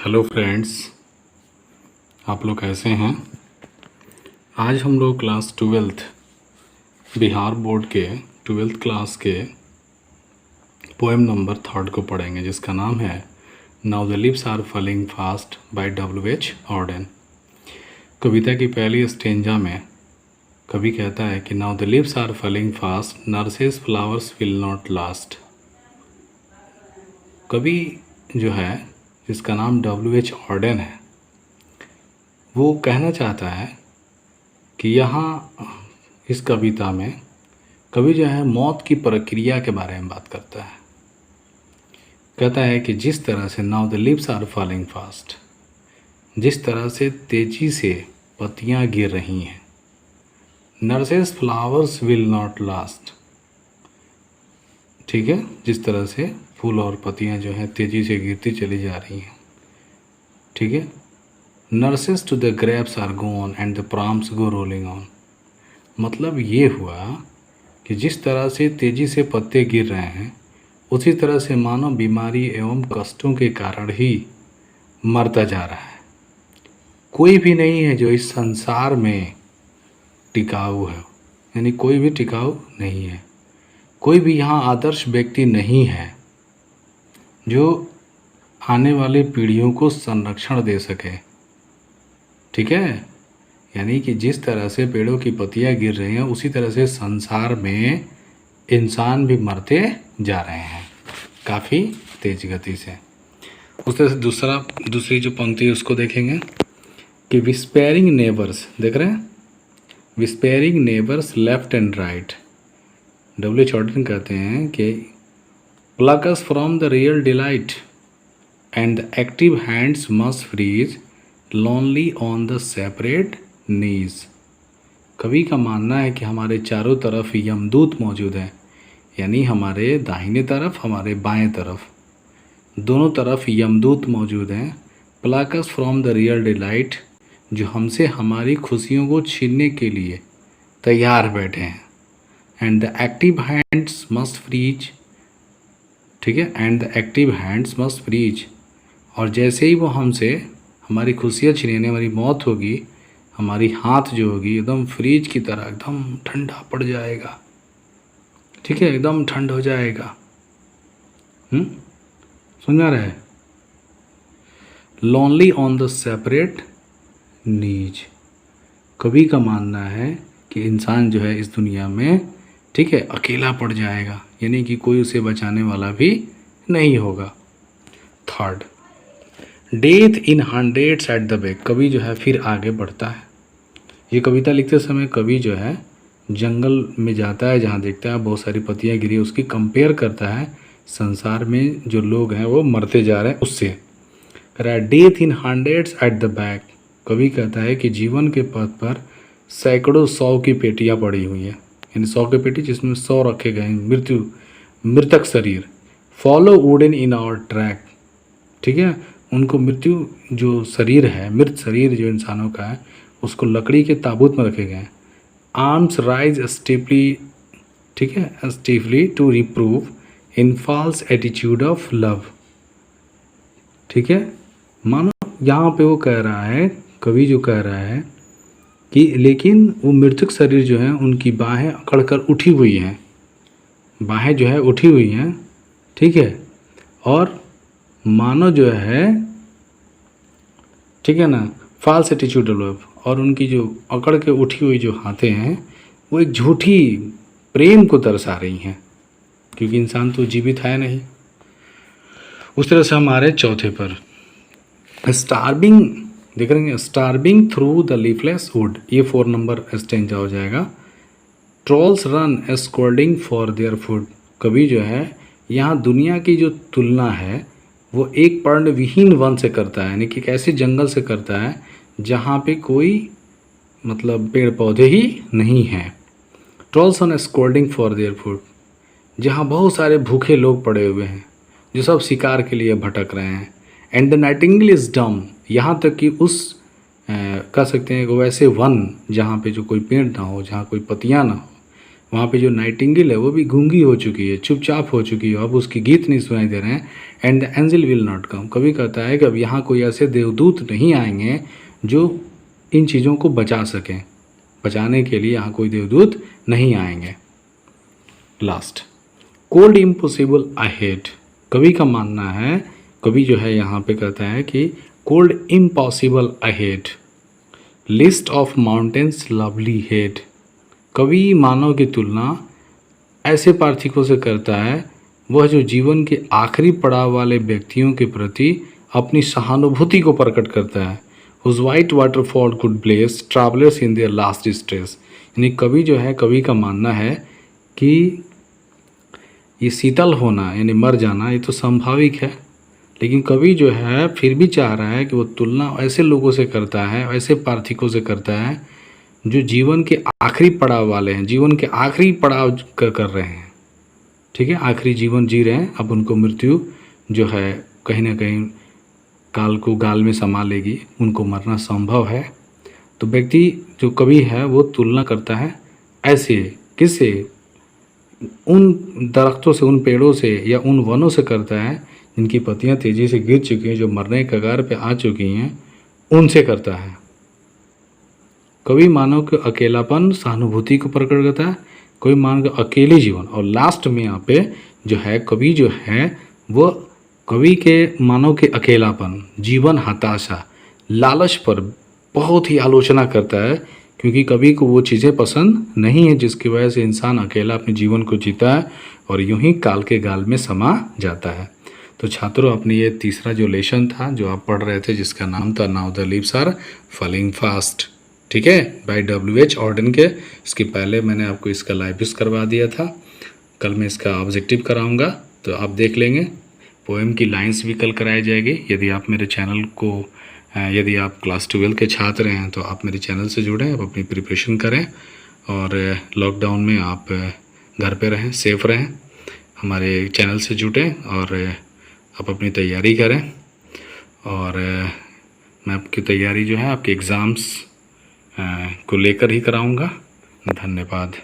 Hello friends, आप लोग कैसे हैं। आज हम लोग क्लास 12th बिहार बोर्ड के 12th क्लास के पोएम नंबर 3 को पढ़ेंगे, जिसका नाम है now the leaves are falling fast by W.H. Orton. कविता की पहली स्टेंजा में कवि कहता है कि now the leaves are falling fast, nurses flowers will not last. कवि जो है, जिसका नाम W.H. ऑर्डन है, वो कहना चाहता है कि यहाँ इस कविता में कवि जो है मौत की प्रक्रिया के बारे में बात करता है। कहता है कि जिस तरह से now the leaves are falling fast, जिस तरह से तेजी से पत्तियाँ गिर रही हैं, nurse's flowers will not last. ठीक है, जिस तरह से फूल और पत्तियाँ जो हैं तेजी से गिरती चली जा रही हैं। ठीक है, nurses to the grapes are gone and the प्राम्स go rolling on. मतलब ये हुआ कि जिस तरह से तेजी से पत्ते गिर रहे हैं, उसी तरह से मानव बीमारी एवं कष्टों के कारण ही मरता जा रहा है। कोई भी नहीं है जो इस संसार में टिकाऊ है, यानी कोई भी टिकाऊ नहीं है। कोई भी यहाँ आदर्श व्यक्ति नहीं है जो आने वाली पीढ़ियों को संरक्षण दे सके। ठीक है, यानी कि जिस तरह से पेड़ों की पत्तियां गिर रही हैं, उसी तरह से संसार में इंसान भी मरते जा रहे हैं काफ़ी तेज गति से। उस तरह से दूसरी जो पंक्ति है उसको देखेंगे कि विस्पेयरिंग नेबर्स, देख रहे हैं, विस्पेयरिंग neighbours left and right. W.H. Orton कहते हैं कि pluck us from the real delight and the active hands must freeze lonely on the separate knees। कवि का मानना है कि हमारे चारों तरफ यमदूत मौजूद हैं, यानी हमारे दाहिने तरफ, हमारे बाएं तरफ, दोनों तरफ यमदूत मौजूद हैं। pluck us from the real delight, जो हमसे हमारी खुशियों को छीनने के लिए तैयार बैठे हैं। and the active hands must freeze, ठीक है, and the active hands must freeze, और जैसे ही वो हमसे हमारी खुशियाँ छीनेने, हमारी मौत होगी, हमारी हाथ जो होगी एकदम फ्रीज की तरह एकदम ठंडा पड़ जाएगा। ठीक है, एकदम ठंड हो जाएगा। समझ में आ रहा है। लॉनली ऑन द सेपरेट नीज। कवि का मानना है कि इंसान जो है इस दुनिया में, ठीक है, अकेला पड़ जाएगा, यानी कि कोई उसे बचाने वाला भी नहीं होगा। 3, death in hundreds at the back. कवि जो है फिर आगे बढ़ता है। ये कविता लिखते समय कवि जो है जंगल में जाता है, जहाँ देखता है बहुत सारी पत्तियाँ गिरी, उसकी कंपेयर करता है संसार में जो लोग हैं वो मरते जा रहे हैं उससे। कह रहा है death in hundreds at the back. कवि कहता है कि जीवन के पथ पर सैकड़ों 100 की पेटियाँ पड़ी हुई हैं, यानी 100 की पेटी जिसमें 100 रखे गए हैं मृतक शरीर। Follow wooden in our track. ठीक है, उनको मृत्यु जो शरीर है, मृत शरीर जो इंसानों का है, उसको लकड़ी के ताबूत में रखे गए हैं। आर्म्स राइज स्टेपली, ठीक है, स्टीफली to रिप्रूव in false attitude of love. ठीक है, मानो यहाँ पे वो कह रहा है, कवि जो कह रहा है कि लेकिन वो मृतक शरीर जो है उनकी बाहें अकड़कर उठी हुई हैं, बाहें जो है उठी हुई हैं। ठीक है, और मानो जो है, ठीक है ना, फॉल्स एटीट्यूड ऑफ लव, और उनकी जो अकड़ के उठी हुई जो हाथें हैं वो एक झूठी प्रेम को दर्शा रही हैं, क्योंकि इंसान तो जीवित है नहीं। उस तरह से हमारे चौथे पर स्टार्विंग, देख रहे हैं, starving through the leafless wood. ये 4 नंबर स्टेंजा हो जाएगा। Trolls run scolding for their food. कवि जो है यहाँ दुनिया की जो तुलना है वो एक पर्णविहीन वन से करता है, यानी कि एक ऐसे जंगल से करता है जहाँ पे कोई मतलब पेड़ पौधे ही नहीं हैं। Trolls run scolding for their food, जहाँ बहुत सारे भूखे लोग पड़े हुए हैं जो सब शिकार के लिए भटक रहे हैं। And the Nightingale is dumb, यहाँ तक कि उस कह सकते हैं कि वैसे वन जहाँ पे जो कोई पेड़ ना हो, जहाँ कोई पत्तियाँ ना हो, वहाँ पे जो नाइटिंगेल है वो भी गूंगी हो चुकी है, चुपचाप हो चुकी है, अब उसकी गीत नहीं सुनाई दे रहे हैं। And the angel will not come, कवि कहता है कि अब यहाँ कोई ऐसे देवदूत नहीं आएंगे जो इन चीज़ों को बचा सकें, बचाने के लिए यहाँ कोई देवदूत नहीं आएंगे। लास्ट, कोल्ड इम्पॉसिबल अहेड, कवि का मानना है, कवि जो है यहाँ पे कहता है कि cold impossible ahead, list of mountains lovely head, कवि मानव की तुलना ऐसे पार्थिकों से करता है वह जो जीवन के आखिरी पड़ाव वाले व्यक्तियों के प्रति अपनी सहानुभूति को प्रकट करता है। Whose white waterfall could bless travellers in their last stress, यानी कवि जो है, कवि का मानना है कि ये शीतल होना यानी मर जाना ये तो स्वाभाविक है, लेकिन कवि जो है फिर भी चाह रहा है कि वो तुलना ऐसे लोगों से करता है, ऐसे पार्थिकों से करता है जो जीवन के आखिरी पड़ाव वाले हैं, जीवन के आखिरी पड़ाव कर रहे हैं, ठीक है, आखिरी जीवन जी रहे हैं, अब उनको मृत्यु जो है कहीं ना कहीं काल को गाल में समा लेगी, उनको मरना संभव है। तो व्यक्ति जो कवि है वो तुलना करता है ऐसे, किससे, उन दरख्तों से, उन पेड़ों से या उन वनों से करता है जिनकी पत्तियां तेज़ी से गिर चुकी हैं, जो मरने के कगार पे आ चुकी हैं, उनसे करता है। कवि मानव के अकेलापन, सहानुभूति को प्रकट करता है, कवि मानव के अकेले जीवन, और लास्ट में यहाँ पे जो है कवि जो है वो कवि के मानव के अकेलापन, जीवन हताशा, लालच पर बहुत ही आलोचना करता है, क्योंकि कवि को वो चीज़ें पसंद नहीं है जिसकी वजह से इंसान अकेला अपने जीवन को जीता है और यूं ही काल के गाल में समा जाता है। तो छात्रों, अपने ये तीसरा जो लेसन था जो आप पढ़ रहे थे जिसका नाम था now the leaves are falling fast, ठीक है, बाय W.H. ऑर्डन के। इसके पहले मैंने आपको इसका लाइव करवा दिया था, कल मैं इसका ऑब्जेक्टिव कराऊंगा तो आप देख लेंगे। पोएम की लाइंस भी कल कराई जाएगी। यदि आप मेरे चैनल को, यदि आप क्लास 12 के छात्र हैं तो आप मेरे चैनल से जुड़ें, आप अपनी प्रिपरेशन करें और लॉकडाउन में आप घर पे रहें, सेफ रहें, हमारे चैनल से जुटें और आप अपनी तैयारी करें। और मैं आपकी तैयारी जो है आपके एग्ज़ाम्स को लेकर ही कराऊंगा। धन्यवाद।